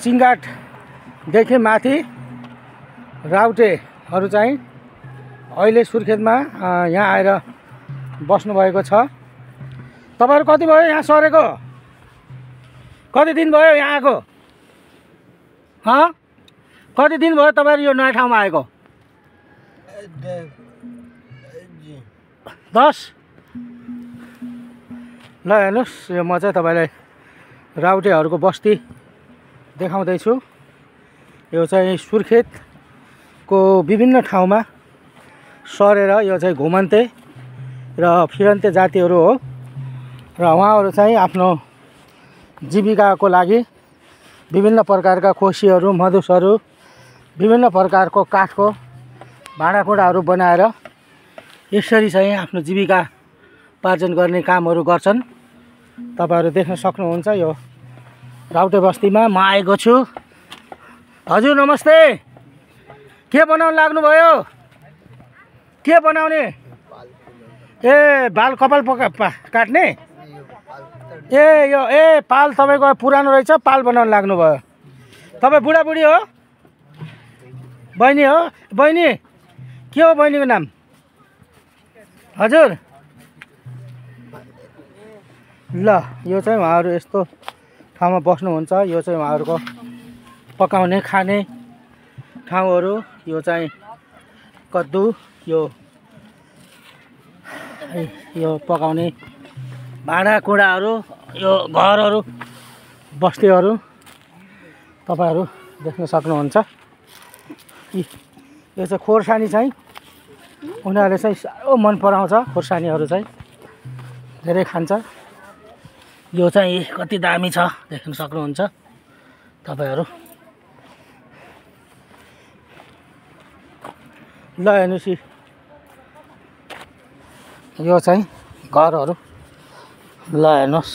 सिङगाटदेखि माथि राउटेहरू चाहिँ अहिले सुर्खेतमा यहाँ आएर बस्नुभएको छ। तपाईहरु कति भयो यहाँ सरेको? कति दिन भयो यहाँ आएको? कति दिन भयो तपाईहरु यो नयाँ ठाउँमा आएको? 10। ल हेर्नुस्, यो म चाहिँ तपाईलाई राउटेहरूको बस्ती देखाउँदैछु। यो चाहिँ सुर्खेतको विभिन्न ठाउँमा सरेर यो चाहिँ घुमन्ते र फिरन्ते जातिहरू हो र उहाँहरू चाहिँ आफ्नो जीविकाको लागि विभिन्न प्रकारका कोसीहरू, मधुसहरू, विभिन्न प्रकारको काठको भाँडाकुँडाहरू बनाएर यसरी चाहिँ आफ्नो जीविका उपार्जन गर्ने कामहरू गर्छन्। तपाईहरु देख्न सक्नुहुन्छ यो राउटे बस्तीमा म आएको छु। हजुर नमस्ते, के बनाउन लाग्नुभयो? के बनाउने? ए बाल कपाल काट्ने? यो पाल तपाईको पुरानो रहेछ, पाल बनाउन लाग्नुभयो। तपाईँ बुढाबुढी हो? बहिनी हो? बहिनी के हो बहिनीको नाम? हजुर ल यो चाहिँ उहाँहरू यस्तो ठाउँमा बस्नुहुन्छ। यो चाहिँ उहाँहरूको पकाउने खाने ठाउँहरू। यो चाहिँ कद्दु, यो पकाउने भाँडाकुँडाहरू, यो घरहरू, बस्तीहरू तपाईहरु देख्न सक्नुहुन्छ। यो चाहिँ खोर्सानी चाहिँ उनीहरूले चाहिँ साह्रो मन पराउँछ। खोर्सानीहरू चाहिँ धेरै खान्छ। यो चाहिँ कति दामी छ देख्न सक्नुहुन्छ तपाईहरु। ल हेर्नुस्, यो चाहिँ घरहरू। ल हेर्नुस्,